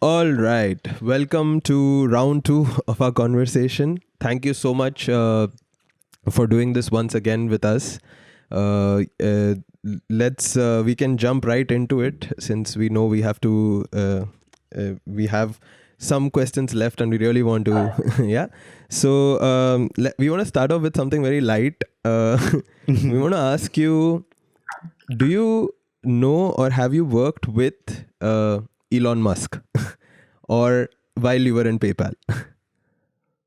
All right. Welcome to round two of our conversation. Thank you so much for doing this once again with us. We can jump right into it since we know we have some questions left and we really want to, yeah. So we want to start off with something very light. We want to ask you, do you know or have you worked with Elon Musk or while you were in PayPal?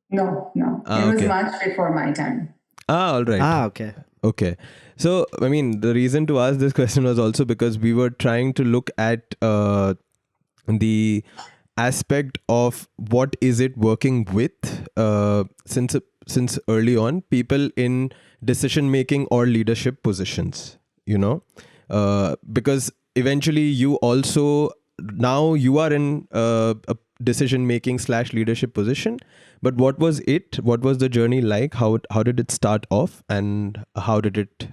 No. It was much before my time. All right. Okay. Okay. So, I mean, the reason to ask this question was also because we were trying to look at the aspect of what is it working with since early on, people in decision making or leadership positions, because eventually you also now you are in a decision making / leadership position. But what was it? What was the journey like? How did it start off, and how did it?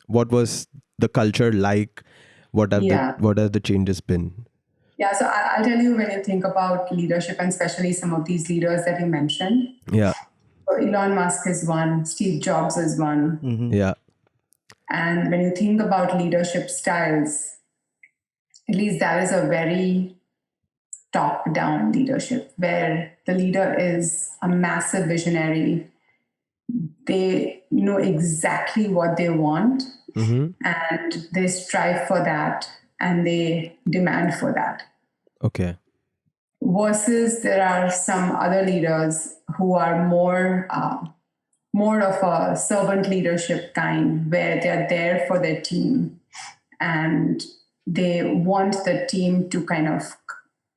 What was the culture like? What have the changes been? Yeah, so I'll tell you, when you think about leadership, and especially some of these leaders that you mentioned. Yeah. So Elon Musk is one. Steve Jobs is one. Mm-hmm. Yeah. And when you think about leadership styles, at least that is a very top-down leadership where the leader is a massive visionary. They know exactly what they want, and they strive for that, and they demand for that. Okay. Versus there are some other leaders who are more of a servant leadership kind, where they're there for their team and they want the team to kind of,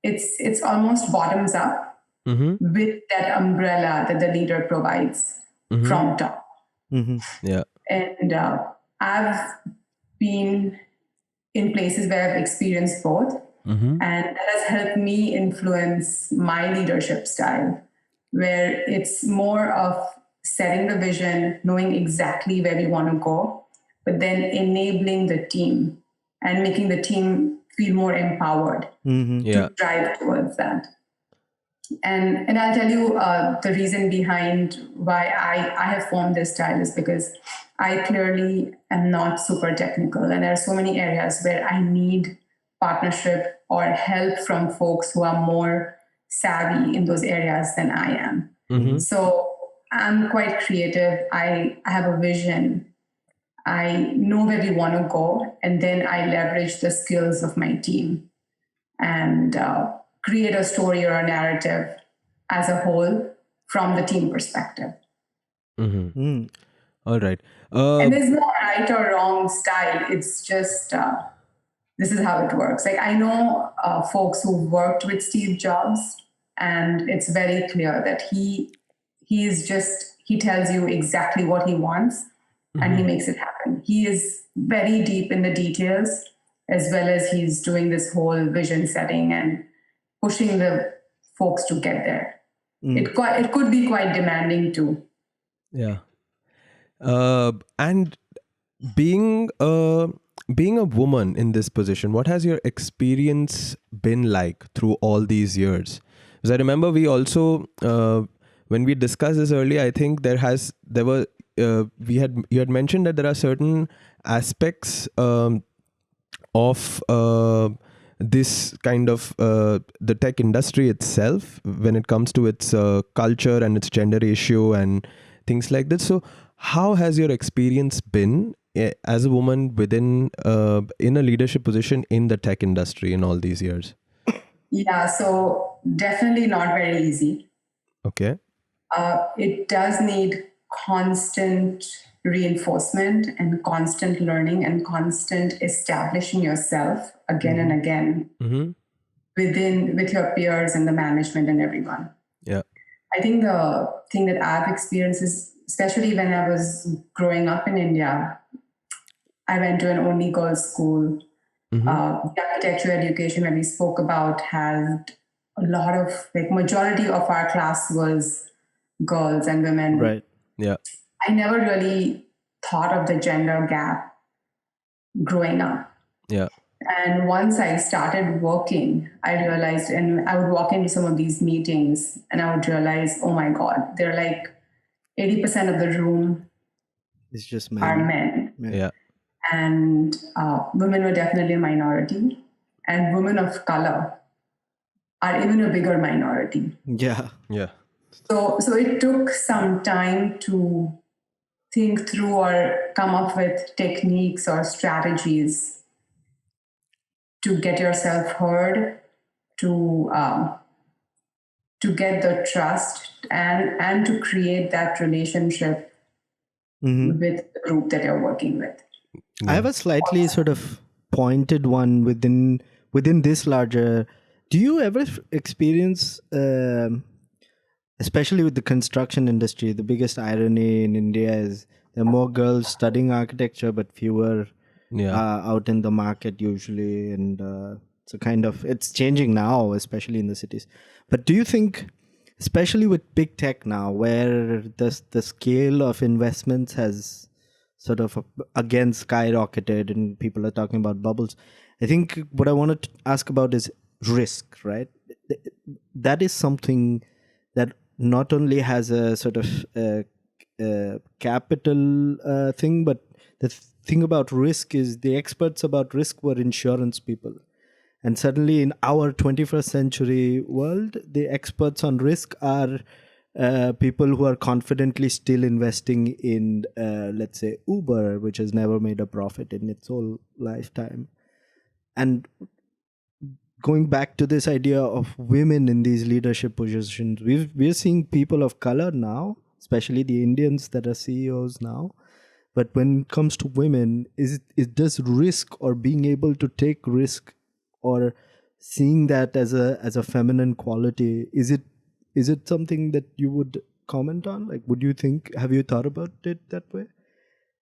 it's almost bottoms up with that umbrella that the leader provides from top. Yeah. And I've been in places where I've experienced both. And that has helped me influence my leadership style, where it's more of setting the vision, knowing exactly where we want to go, but then enabling the team and making the team feel more empowered to drive towards that. And I'll tell you the reason behind why I have formed this style is because I clearly am not super technical, and there are so many areas where I need partnership or help from folks who are more savvy in those areas than I am. So I'm quite creative. I have a vision. I know where we want to go, and then I leverage the skills of my team and create a story or a narrative as a whole from the team perspective. All right. And there's no right or wrong style. It's just this is how it works. Like, I know folks who worked with Steve Jobs, and it's very clear that he tells you exactly what he wants, and he makes it happen. He is very deep in the details, as well as he's doing this whole vision setting and pushing the folks to get there. It could be quite demanding too. Yeah. And being a woman in this position, what has your experience been like through all these years? Because I remember we also when we discussed this earlier, I think you had mentioned that there are certain aspects of this kind of the tech industry itself when it comes to its culture and its gender ratio and things like that. So how has your experience been as a woman within in a leadership position in the tech industry in all these years? Yeah, so definitely not very easy. Okay. It does need constant reinforcement and constant learning and constant establishing yourself again and again with your peers and the management and everyone. Yeah. I think the thing that I've experienced is, especially when I was growing up in India, I went to an only girls school. The architecture education that we spoke about had a lot of, majority of our class was girls and women. Right. Yeah. I never really thought of the gender gap growing up. Yeah. And once I started working, I realized, and I would walk into some of these meetings and I would realize, oh my God, they're like 80% of the room It's just are men. men. Yeah. And women were definitely a minority. And women of color are even a bigger minority. Yeah. Yeah. So it took some time to think through or come up with techniques or strategies to get yourself heard, to get the trust and to create that relationship with the group that you're working with. I have a slightly sort of pointed one within this larger. Do you ever experience, especially with the construction industry, the biggest irony in India is there are more girls studying architecture, but fewer out in the market usually, and so kind of it's changing now, especially in the cities. But do you think, especially with big tech now, where the scale of investments has sort of again skyrocketed and people are talking about bubbles, I think what I wanted to ask about is risk, right? That is something that not only has a sort of capital thing, but the thing about risk is the experts about risk were insurance people. And suddenly in our 21st century world, the experts on risk are people who are confidently still investing in, let's say, Uber, which has never made a profit in its whole lifetime. And going back to this idea of women in these leadership positions, we're seeing people of color now, especially the Indians that are CEOs now. But when it comes to women, does risk or being able to take risk or seeing that as a feminine quality, is it something that you would comment on? Like, have you thought about it that way?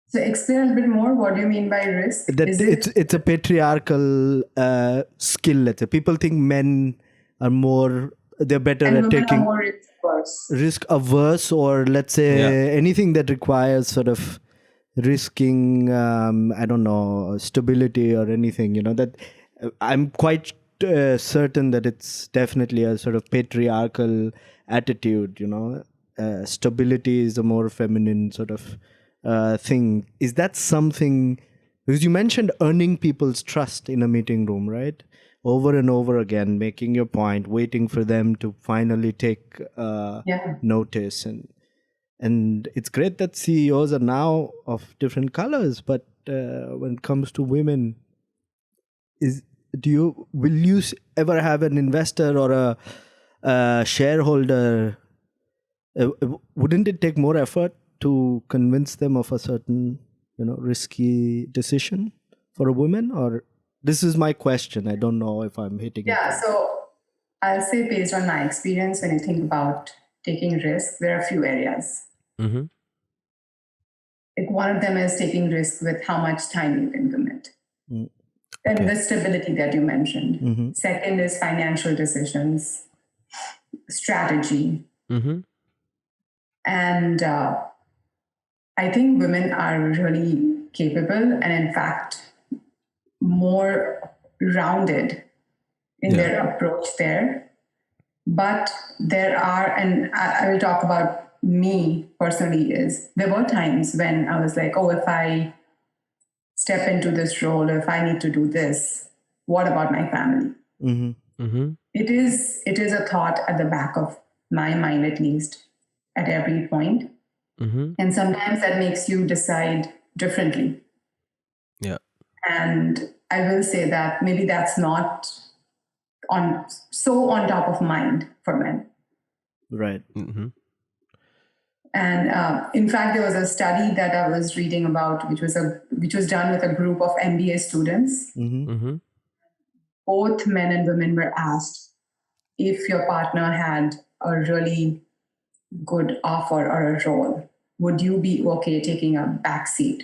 So explain a bit more. What do you mean by risk? That it's a patriarchal skill. Let's say people think men are they're better and at taking are more risk averse, or let's say anything that requires sort of risking. I don't know, stability or anything. That I'm quite certain that it's definitely a sort of patriarchal attitude. Stability is a more feminine sort of thing. Is that something, because you mentioned earning people's trust in a meeting room, right? Over and over again, making your point, waiting for them to finally take notice. And it's great that CEOs are now of different colors, but when it comes to women, will you ever have an investor or a shareholder? Wouldn't it take more effort to convince them of a certain, risky decision for a woman? Or this is my question. I don't know if I'm hitting it. Yeah, so I'll say based on my experience, when you think about taking risks, there are a few areas. Mm-hmm. Like one of them is taking risks with how much time you can commit. And the stability that you mentioned. Mm-hmm. Second is financial decisions, strategy. Mm-hmm. And I think women are really capable and, in fact, more rounded in their approach there. But there are, and I will talk about me personally, there were times when I was like, oh, if I step into this role, if I need to do this, what about my family? Mm-hmm. Mm-hmm. It is a thought at the back of my mind, at least, at every point. Mm-hmm. And sometimes that makes you decide differently. Yeah. And I will say that maybe that's not on top of mind for men. Right. Mm-hmm. And in fact, there was a study that I was reading about, which was done with a group of MBA students. Mm-hmm. Mm-hmm. Both men and women were asked if your partner had a really good offer or a role, would you be okay taking a backseat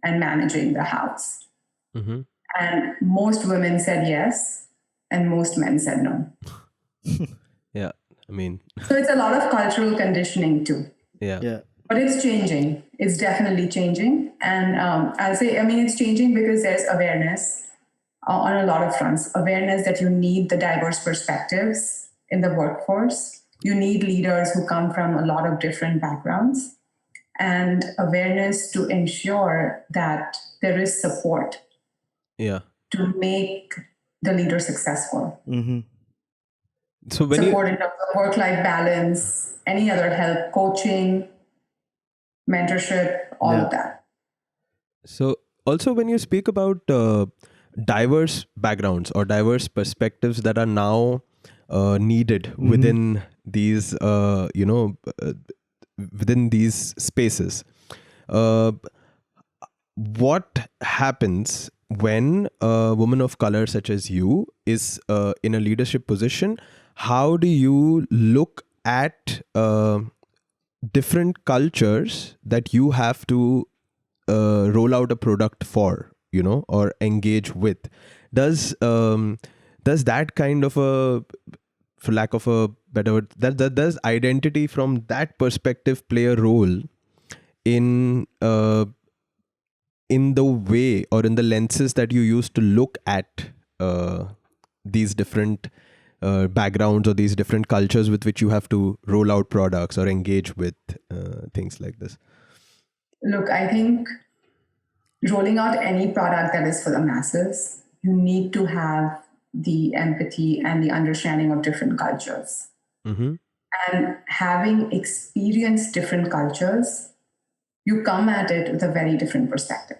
and managing the house? Mm-hmm. And most women said yes, and most men said no. Yeah, I mean. So it's a lot of cultural conditioning too. Yeah. But it's changing. It's definitely changing. And I'll say, it's changing because there's awareness. on a lot of fronts. Awareness that you need the diverse perspectives in the workforce. You need leaders who come from a lot of different backgrounds, and awareness to ensure that there is support to make the leader successful. So when support in terms of work-life balance, any other help, coaching, mentorship, all of that. So also when you speak about diverse backgrounds or diverse perspectives that are now needed within these, within these spaces, what happens when a woman of color such as you is in a leadership position? How do you look at different cultures that you have to roll out a product for, or engage with? Does that kind of a, for lack of a better word, does identity from that perspective play a role in the way or in the lenses that you use to look at these different backgrounds or these different cultures with which you have to roll out products or engage with things like this? Look, I think rolling out any product that is for the masses, you need to have the empathy and the understanding of different cultures. And having experienced different cultures, you come at it with a very different perspective.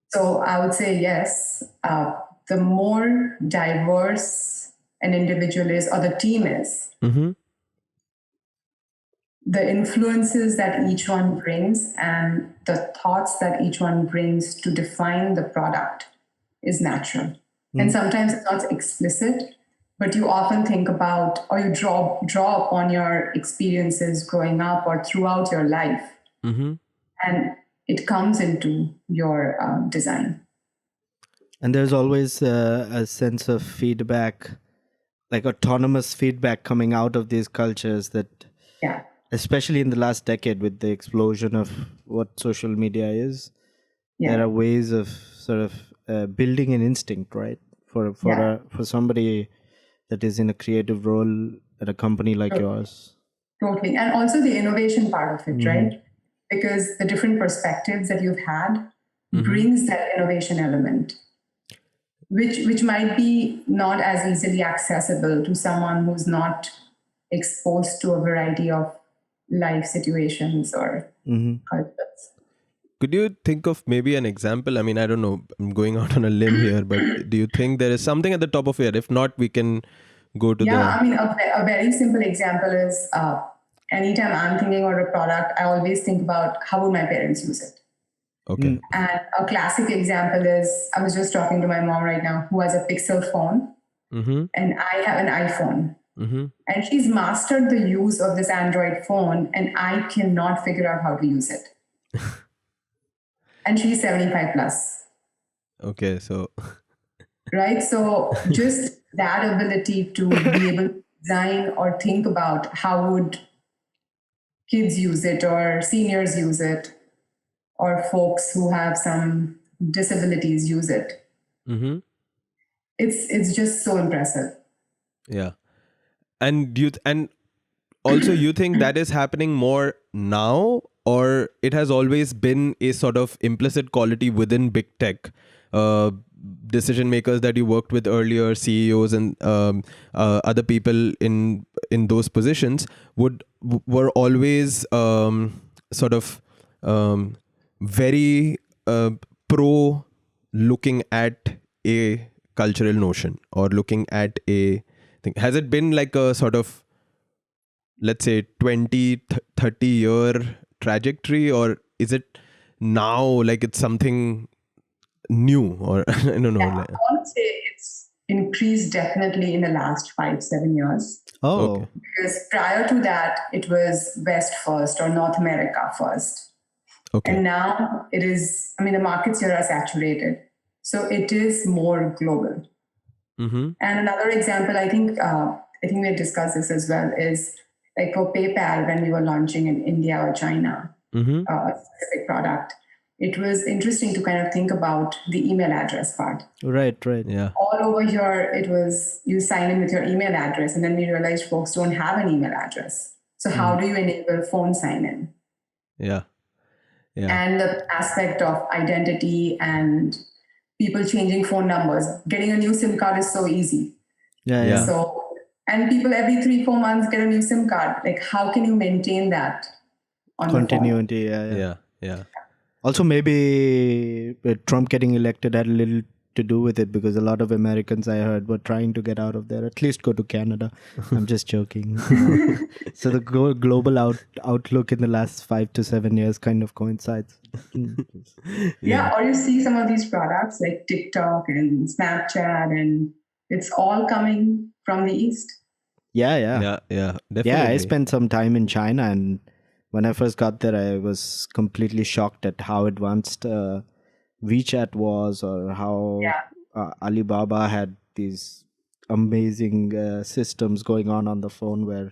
So I would say yes, the more diverse an individual is or the team is, the influences that each one brings and the thoughts that each one brings to define the product is natural. And sometimes it's not explicit, but you often think about, or you draw upon your experiences growing up or throughout your life. And it comes into your design. And there's always a sense of feedback, like autonomous feedback coming out of these cultures that, especially in the last decade with the explosion of what social media is, there are ways of sort of building an instinct, right? For somebody that is in a creative role at a company like yours. Totally. And also the innovation part of it, right? Because the different perspectives that you've had brings that innovation element, which might be not as easily accessible to someone who's not exposed to a variety of life situations or cultures. Could you think of maybe an example? I mean, I don't know, I'm going out on a limb here, but do you think there is something at the top of your head? If not, we can go to I mean, a very simple example is anytime I'm thinking about a product, I always think about how would my parents use it. Okay. And a classic example is, I was just talking to my mom right now, who has a Pixel phone, and I have an iPhone. And she's mastered the use of this Android phone, and I cannot figure out how to use it. And she's 75 plus. Okay, so... Right? So just that ability to be able to design or think about how would kids use it or seniors use it or folks who have some disabilities use it. It's just so impressive. Yeah. And also you think that is happening more now, or it has always been a sort of implicit quality within big tech? Decision makers that you worked with earlier, CEOs and other people in those positions were always sort of very pro looking at a cultural notion or looking at a thing. Has it been like a sort of, let's say, 20-30 year trajectory, or is it now like it's something new, or I don't know? I would say it's increased definitely in the last 5-7 years. Okay. Because prior to that, it was West first or North America first. Okay. And now it is, I mean, the markets here are saturated. So it is more global. And another example, I think we had discussed this as well, is like for PayPal, when we were launching in India or China, a specific product, it was interesting to kind of think about the email address part. Right. Yeah. All over here, it was you sign in with your email address, and then we realized folks don't have an email address. So how do you enable phone sign in? Yeah. And the aspect of identity and people changing phone numbers. Getting a new SIM card is so easy. Yeah. So, and people every 3-4 months get a new SIM card. Like, how can you maintain that on Continuity. Yeah. Also, maybe Trump getting elected had a little to do with it, because a lot of Americans, I heard, were trying to get out of there, at least go to Canada. I'm just joking. So the global outlook in the last 5 to 7 years kind of coincides. Yeah, or you see some of these products like TikTok and Snapchat, and it's all coming from the East. Yeah, definitely. Yeah, I spent some time in China, and when I first got there, I was completely shocked at how advanced WeChat was, or how Alibaba had these amazing systems going on the phone, where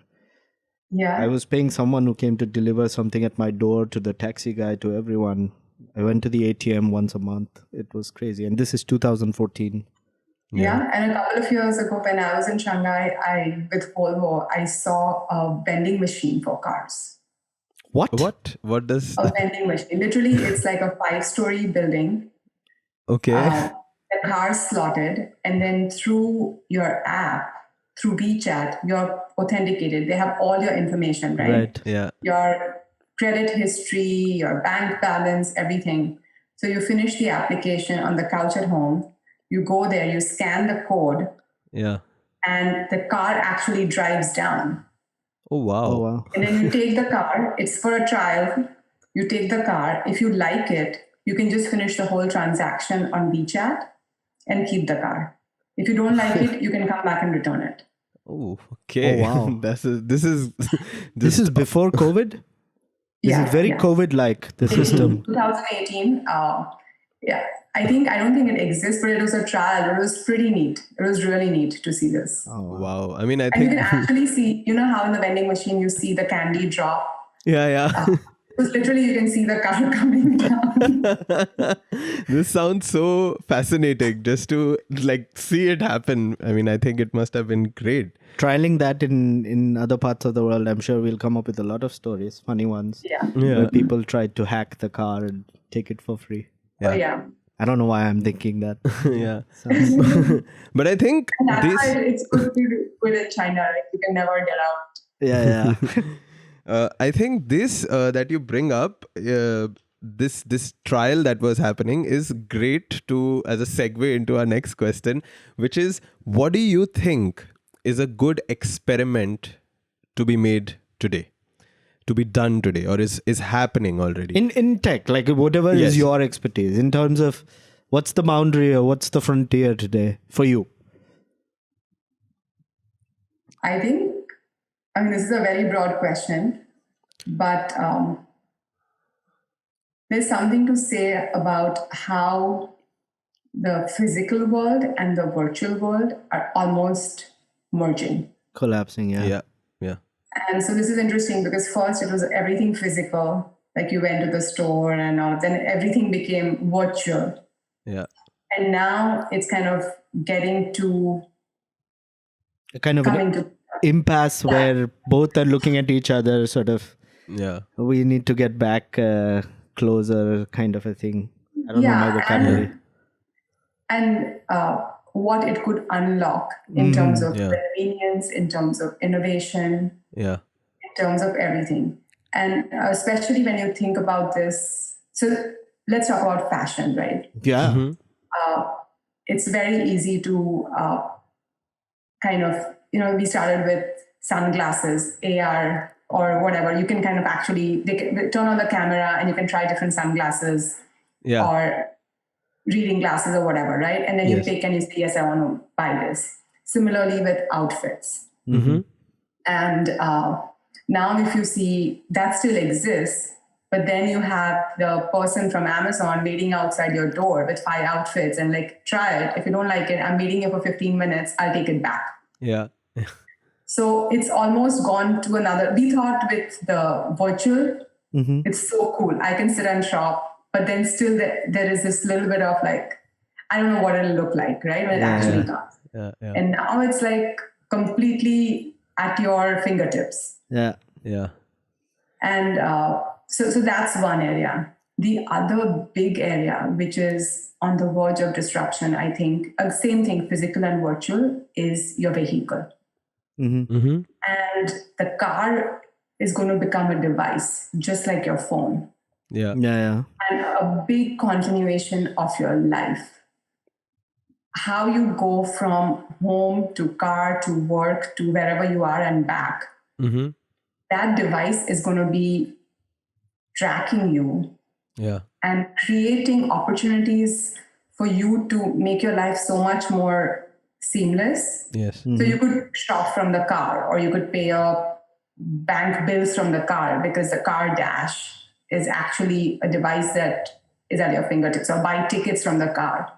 I was paying someone who came to deliver something at my door, to the taxi guy, to everyone. I went to the ATM once a month. It was crazy. And this is 2014. Yeah, and a couple of years ago, when I was in Shanghai, with Volvo, I saw a vending machine for cars. What does a vending machine? Literally, it's like a 5-story building. Okay. The car slotted, and then through your app, through WeChat, you're authenticated. They have all your information, right? Yeah. Your credit history, your bank balance, everything. So you finish the application on the couch at home. You go there, you scan the code. Yeah. And the car actually drives down. Oh, wow. And then you take the car. It's for a trial. You take the car. If you like it, you can just finish the whole transaction on WeChat and keep the car. If you don't like it, you can come back and return it. Oh, okay. Oh, wow. This is before COVID? This is very COVID-like, the system. 2018. I don't think it exists, but it was a trial. It was pretty neat. It was really neat to see this. Oh, wow. I mean, I and think you can actually see, you know how in the vending machine you see the candy drop? Yeah. Because literally you can see the car coming down. This sounds so fascinating, just to see it happen. I mean, I think it must have been great. Trialing that in other parts of the world, I'm sure we'll come up with a lot of stories, funny ones. Yeah. Where people tried to hack the car and take it for free. Yeah. Oh, yeah. I don't know why I'm thinking that. Yeah. But I think it's good to do in China. Right? You can never get out. Yeah. I think this that you bring up, this trial that was happening, is great as a segue into our next question, which is, what do you think is a good experiment to be made today, to be done today, or is happening already? In tech, whatever is your expertise, in terms of what's the boundary or what's the frontier today for you? This is a very broad question, but there's something to say about how the physical world and the virtual world are almost merging. Collapsing, yeah. And so this is interesting because first it was everything physical, like you went to the store and all, then everything became virtual. Yeah. And now it's kind of getting to a kind of an impasse where both are looking at each other, sort of. Yeah. We need to get back closer, kind of a thing. I don't know my vocabulary. And what it could unlock in terms of convenience, in terms of innovation, in terms of everything. And especially when you think about this, so let's talk about fashion, right? Yeah. Mm-hmm. It's very easy to we started with sunglasses, AR, or whatever. You can kind of they turn on the camera and you can try different sunglasses or reading glasses or whatever, right? And then you pick and you say, yes, I want to buy this. Similarly with outfits. Mm-hmm. And now if you see, that still exists, but then you have the person from Amazon waiting outside your door with 5 outfits and try it. If you don't like it, I'm waiting here for 15 minutes, I'll take it back. Yeah. So it's almost gone to another. We thought with the virtual, it's so cool. I can sit and shop but then still there is this little bit of like, I don't know what it'll look like, right? When it actually comes. Yeah. And now it's like completely at your fingertips. Yeah. And so that's one area. The other big area, which is on the verge of disruption, I think, same thing, physical and virtual, is your vehicle. And the car is going to become a device, just like your phone. Yeah. And a big continuation of your life. How you go from home to car to work to wherever you are and back. That device is going to be tracking you and creating opportunities for you to make your life so much more seamless. Yes. So you could shop from the car, or you could pay your bank bills from the car, because the car dash is actually a device that is at your fingertips, or buy tickets from the car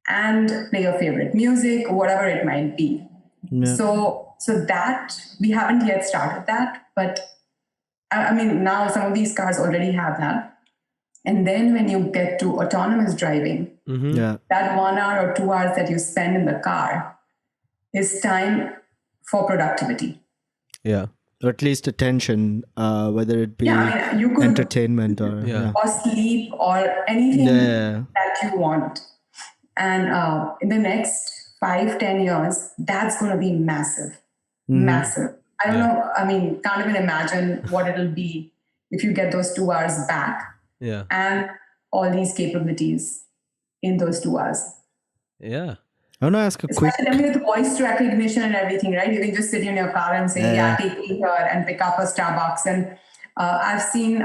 and play your favorite music, whatever it might be. So that we haven't yet started that, but I mean, now some of these cars already have that. And then when you get to autonomous driving, that 1 hour or 2 hours that you spend in the car is time for productivity. Yeah. Or at least attention, whether it be you could, entertainment or sleep or anything that you want. And in the next 5-10 years, that's going to be massive. Massive. I don't know. I mean, can't even imagine what it'll be if you get those 2 hours back. And all these capabilities in those 2 hours. I want to ask a quick... Especially with voice recognition and everything, right? You can just sit in your car and say, take me here, and pick up a Starbucks. And I've seen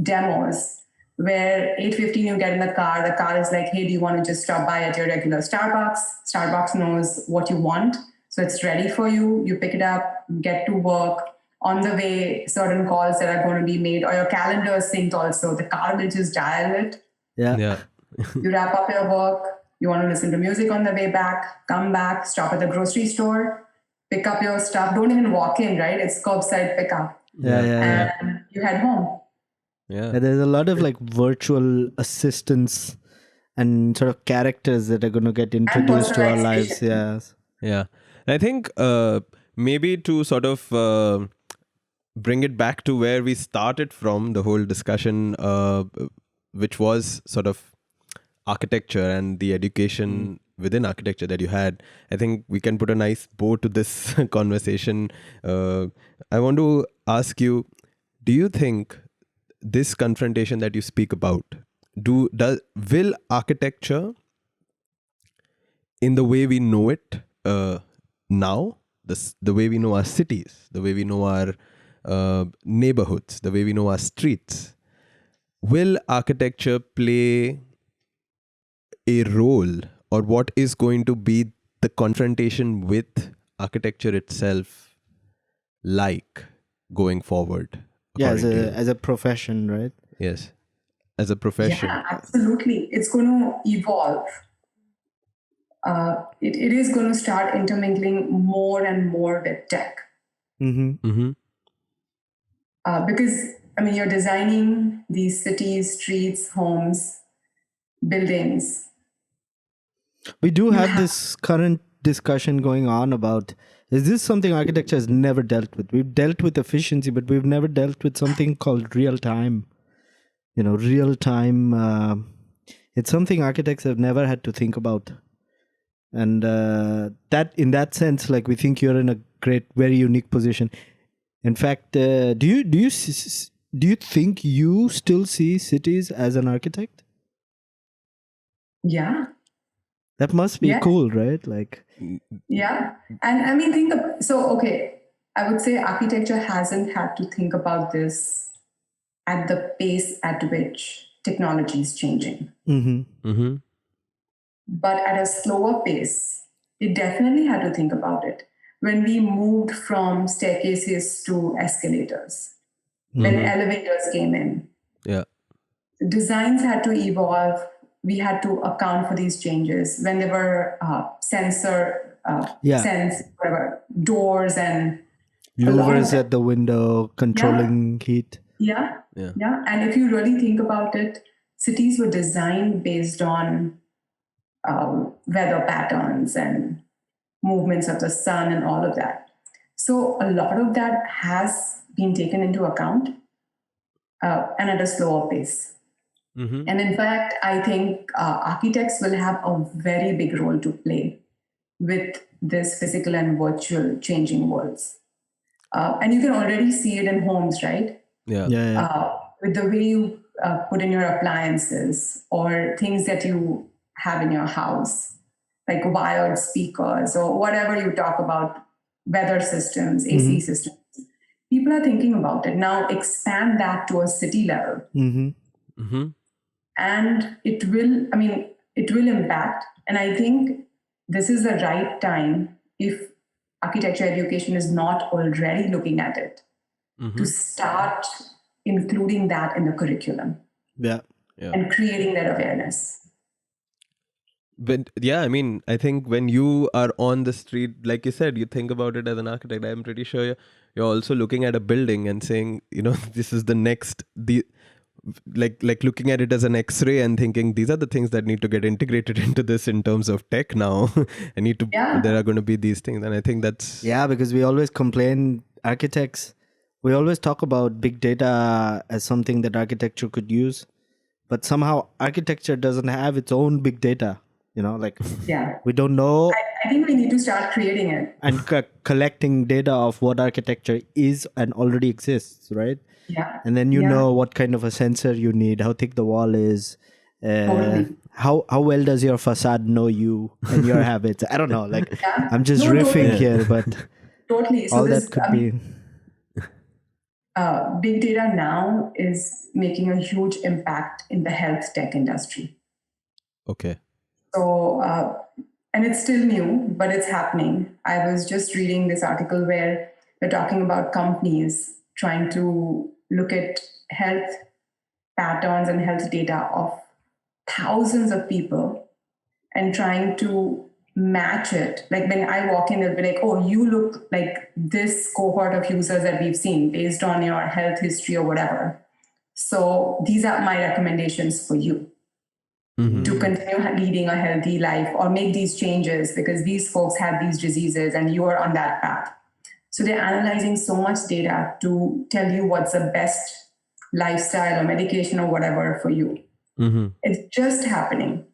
demos where 8:15 you get in the car is like, hey, do you want to just stop by at your regular Starbucks? Starbucks knows what you want. So it's ready for you. You pick it up, get to work. On the way, certain calls that are going to be made, or your calendar is synced also. The car will just dial it. You wrap up your work. You want to listen to music on the way back, come back, stop at the grocery store, pick up your stuff. Don't even walk in, right? It's curbside pickup. And you head home. There's a lot of like virtual assistants and sort of characters that are going to get introduced to our lives. I think maybe to sort of bring it back to where we started from, the whole discussion, which was sort of architecture and the education within architecture that you had. I think we can put a nice bow to this conversation. I want to ask you, do you think this confrontation that you speak about, will architecture in the way we know it now, the way we know our cities, the way we know our neighborhoods, the way we know our streets, will architecture play a role, or what is going to be the confrontation with architecture itself like going forward? As a profession, right? Yes, as a profession. Yeah, absolutely. It's going to evolve. It is going to start intermingling more and more with tech. Because, I mean, you're designing these cities, streets, homes, buildings. We do have this current discussion going on about, is this something architecture has never dealt with? We've dealt with efficiency, but we've never dealt with something called real time. Real time. It's something architects have never had to think about. And that, in that sense, like, we think you're in a very unique position. In fact, do you think you still see cities as an architect? Yeah. That must be cool, right? Like, yeah. And I mean, I would say architecture hasn't had to think about this at the pace at which technology is changing. But at a slower pace, it definitely had to think about it. When we moved from staircases to escalators, when elevators came in, designs had to evolve. We had to account for these changes. When there were doors and louvers at the window controlling heat. Yeah. Yeah. Yeah. And if you really think about it, cities were designed based on weather patterns and movements of the sun and all of that. So a lot of that has been taken into account and at a slower pace. Mm-hmm. And in fact, I think architects will have a very big role to play with this physical and virtual changing worlds. And you can already see it in homes, right? Yeah. With the way you put in your appliances or things that you have in your house, like wired speakers or whatever you talk about, weather systems, AC systems. People are thinking about it. Now expand that to a city level. Mm-hmm. And it will impact. And I think this is the right time, if architecture education is not already looking at it, to start including that in the curriculum and creating that awareness. But yeah, I mean, I think when you are on the street, like you said, you think about it as an architect. I'm pretty sure you're also looking at a building and saying, this is the next, like looking at it as an X-ray and thinking these are the things that need to get integrated into this in terms of tech now. There are going to be these things, and I think that's because we always complain, architects. We always talk about big data as something that architecture could use, but somehow architecture doesn't have its own big data. We don't know. I think we need to start creating it and collecting data of what architecture is and already exists, right? Yeah. And then know what kind of a sensor you need, how thick the wall is, totally. how well does your facade know you and your habits. I don't know, I'm just riffing here, but totally. So all that could be. Big data now is making a huge impact in the health tech industry. Okay. So, and it's still new, but it's happening. I was just reading this article where they're talking about companies trying to look at health patterns and health data of thousands of people and trying to match it. Like when I walk in, they'll be like, oh, you look like this cohort of users that we've seen based on your health history or whatever. So these are my recommendations for you. To continue leading a healthy life or make these changes because these folks have these diseases and you are on that path. So they're analyzing so much data to tell you what's the best lifestyle or medication or whatever for you. It's just happening.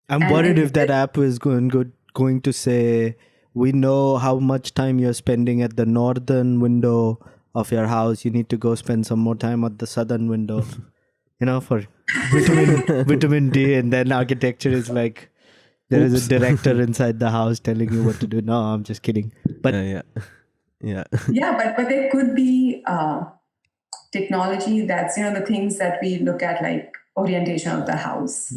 I'm worried if that app is going to say, we know how much time you're spending at the northern window of your house. You need to go spend some more time at the southern window. For vitamin D, and then architecture is like there is a director inside the house telling you what to do. No, I'm just kidding. But but there could be technology that's the things that we look at, like orientation of the house.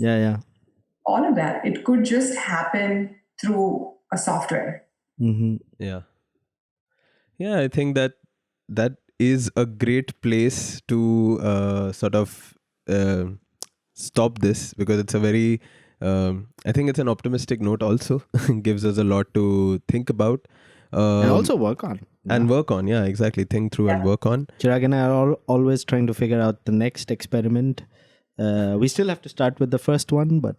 All of that, it could just happen through a software. I think that is a great place to sort of stop this, because it's a very I think it's an optimistic note also. Gives us a lot to think about and also work on. Exactly, think through and work on. Chirag and I are always trying to figure out the next experiment. We still have to start with the first one, but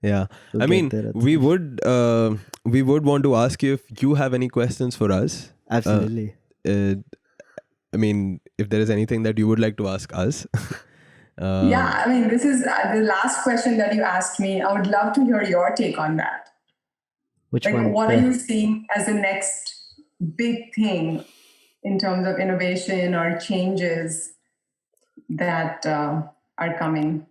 I mean, we would want to ask you if you have any questions for us. Absolutely. I mean, if there is anything that you would like to ask us. I mean, this is the last question that you asked me. I would love to hear your take on that. Which one? What are you seeing as the next big thing in terms of innovation or changes that are coming?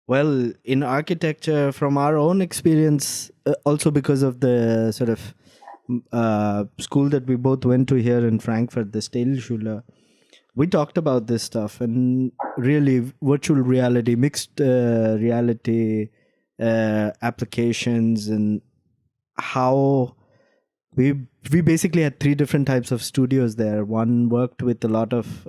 Well, in architecture, from our own experience, also because of the sort of school that we both went to here in Frankfurt, the Stelschule, we talked about this stuff, and really virtual reality, mixed reality applications, and how we basically had three different types of studios there. One worked with a lot of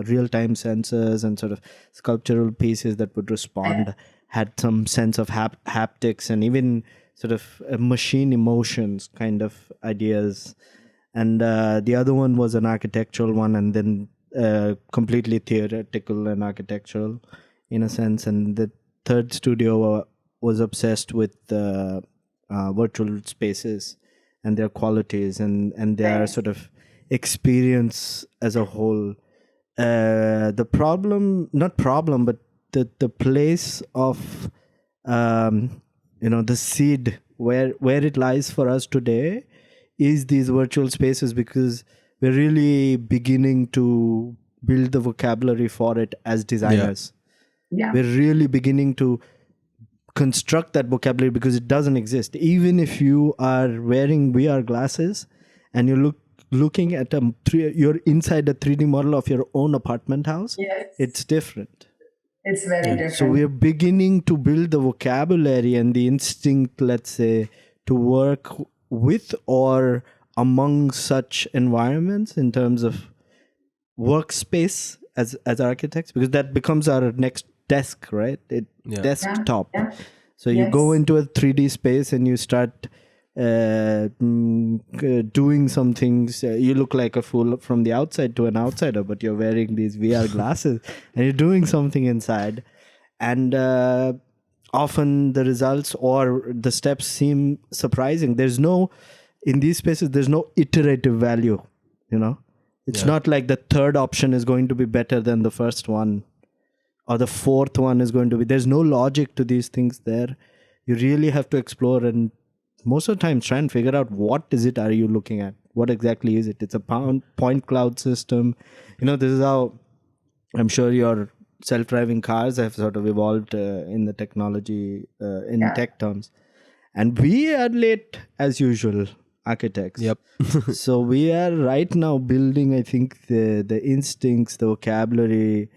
real-time sensors and sort of sculptural pieces that would respond, had some sense of haptics and even sort of machine emotions kind of ideas. And the other one was an architectural one, and then completely theoretical and architectural in a sense. And the third studio was obsessed with virtual spaces and their qualities and their sort of experience as a whole. The problem, not problem, but the place of the seed where it lies for us today is these virtual spaces, because we're really beginning to build the vocabulary for it as designers. Yeah. We're really beginning to construct that vocabulary because it doesn't exist. Even if you are wearing VR glasses and you're looking at you're inside a 3D model of your own apartment house, Yes. it's different. It's very different. So we're beginning to build the vocabulary and the instinct, let's say, to work with or among such environments in terms of workspace as architects, because that becomes our next desk, right? Desktop. Yeah. So you go into a 3D space and you start doing some things. You look like a fool from the outside to an outsider, but you're wearing these VR glasses and you're doing something inside. And often the results or the steps seem surprising. In these spaces, there's no iterative value, It's not like the third option is going to be better than the first one, or the fourth one is going to be. There's no logic to these things there. You really have to explore and most of the time try and figure out what is it are you looking at? What exactly is it? It's a point cloud system. This is how I'm sure your self-driving cars have sort of evolved in the technology, in tech terms. And we are late as usual architects. Yep. So we are right now building, I think, the instincts, the vocabulary,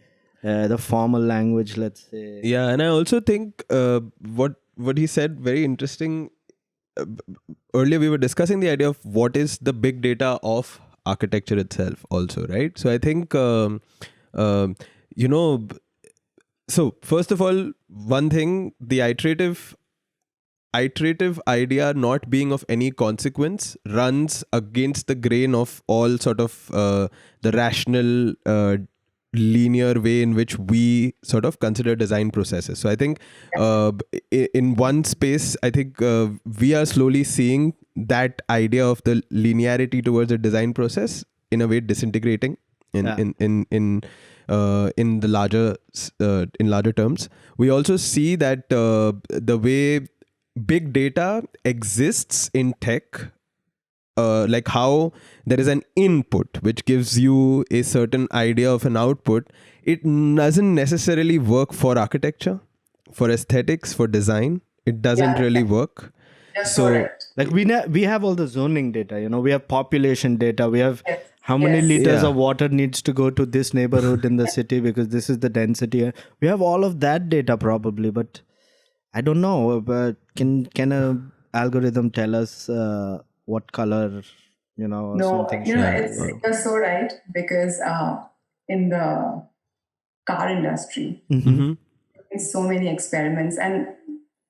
the formal language, let's say. Yeah, and I also think what he said, very interesting. Earlier we were discussing the idea of what is the big data of architecture itself also, right? So I think, so first of all, one thing, the iterative idea not being of any consequence runs against the grain of all sort of the rational linear way in which we sort of consider design processes. So I think in one space, I think we are slowly seeing that idea of the linearity towards a design process in a way disintegrating in the larger terms. We also see that the way big data exists in tech, like how there is an input which gives you a certain idea of an output. It doesn't necessarily work for architecture, for aesthetics, for design. It doesn't really work. That's So correct. Like we have all the zoning data, we have population data, we have Yes. how many Yes. liters Yeah. of water needs to go to this neighborhood in the city because this is the density. We have all of that data probably, but I don't know. But can a algorithm tell us what color, or No, something? you're so right, because in the car industry, Mhm. there's so many experiments, and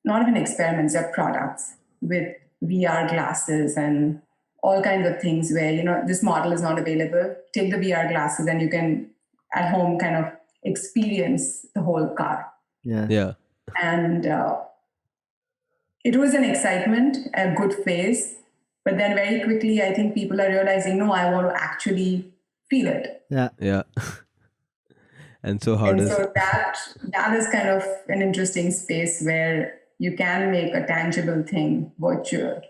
not even experiments, they're products with VR glasses and all kinds of things where, this model is not available. Take the VR glasses and you can at home kind of experience the whole car. Yeah. And it was an excitement, a good phase. But then very quickly, I think people are realizing, no, I want to actually feel it. Yeah. And so how And does so that is kind of an interesting space where you can make a tangible thing virtual.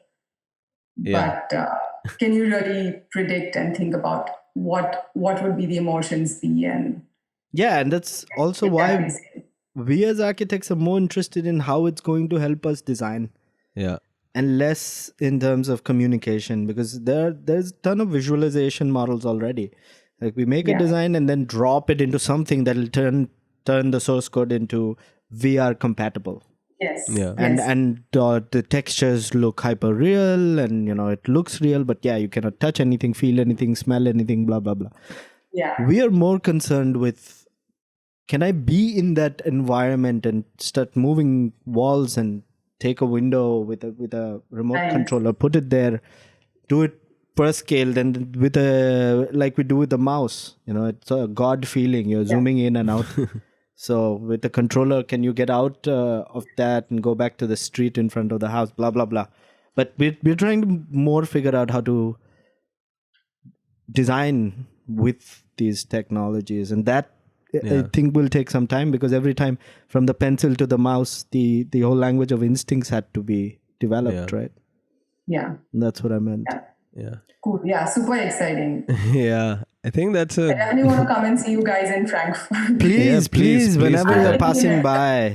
Yeah. But can you really predict and think about what would be the emotions be? And And that's also why we as architects are more interested in how it's going to help us design. Yeah. And less in terms of communication, because there's a ton of visualization models already. Like we make a design and then drop it into something that'll turn the source code into VR compatible. Yes. Yeah. And the textures look hyper real, and it looks real, but you cannot touch anything, feel anything, smell anything, blah blah blah. Yeah. We are more concerned with, can I be in that environment and start moving walls and take a window with a remote Right. controller, put it there, do it per scale than with a like we do with the mouse. It's a God feeling. You're zooming in and out. So with the controller, can you get out of that and go back to the street in front of the house? Blah blah blah. But we're trying to more figure out how to design with these technologies, and that I think will take some time, because every time from the pencil to the mouse, the whole language of instincts had to be developed, right? Yeah. That's what I meant. Yeah. Cool. Yeah, super exciting. Yeah. I think that's I definitely want to come and see you guys in Frankfurt. Please, whenever do you're that. passing by.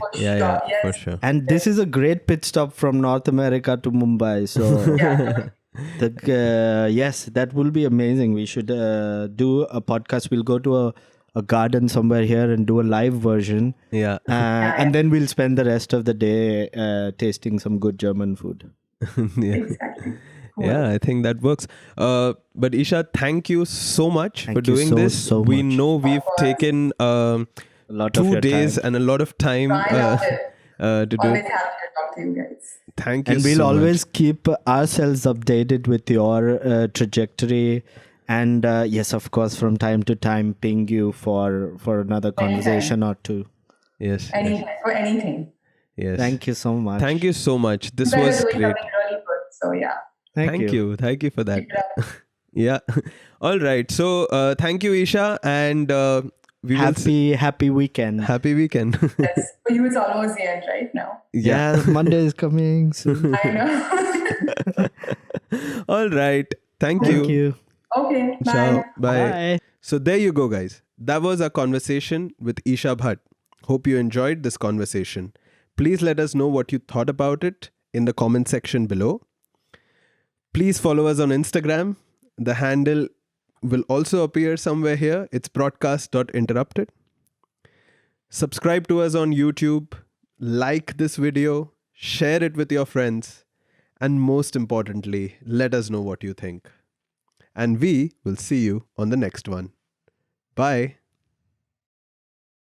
For sure. And this is a great pit stop from North America to Mumbai. So yes, that will be amazing. We should do a podcast. We'll go to a garden somewhere here and do a live version. Yeah. And then we'll spend the rest of the day tasting some good German food. Exactly. Cool. Yeah, I think that works. But Isha, thank you so much for doing this. So we much. know we've taken A lot of 2 your days time. and a lot of time I loved it. to do. Always happy to talk to you guys. Thank you And we'll so always much. keep ourselves updated with your trajectory. And yes, of course, from time to time, ping you for another conversation or two. Yes. For anything. Yes. Thank you so much. Thank you so much. This You guys was are doing great. something really good. So yeah. Thank you. Thank you for that. Keep it up. Yeah. All right. So thank you, Isha, and we will Happy weekend. happy weekend. Yes. For you, it's almost the end right now. Yeah, Monday is coming soon. I know. All right. Thank Thank you. you. Okay. Bye. Ciao. Bye. Bye. So there you go, guys. That was our conversation with Isha Bhatt. Hope you enjoyed this conversation. Please let us know what you thought about it in the comment section below. Please follow us on Instagram. The handle will also appear somewhere here. It's broadcast.interrupted. Subscribe to us on YouTube. Like this video. Share it with your friends. And most importantly, let us know what you think. And we will see you on the next one. Bye.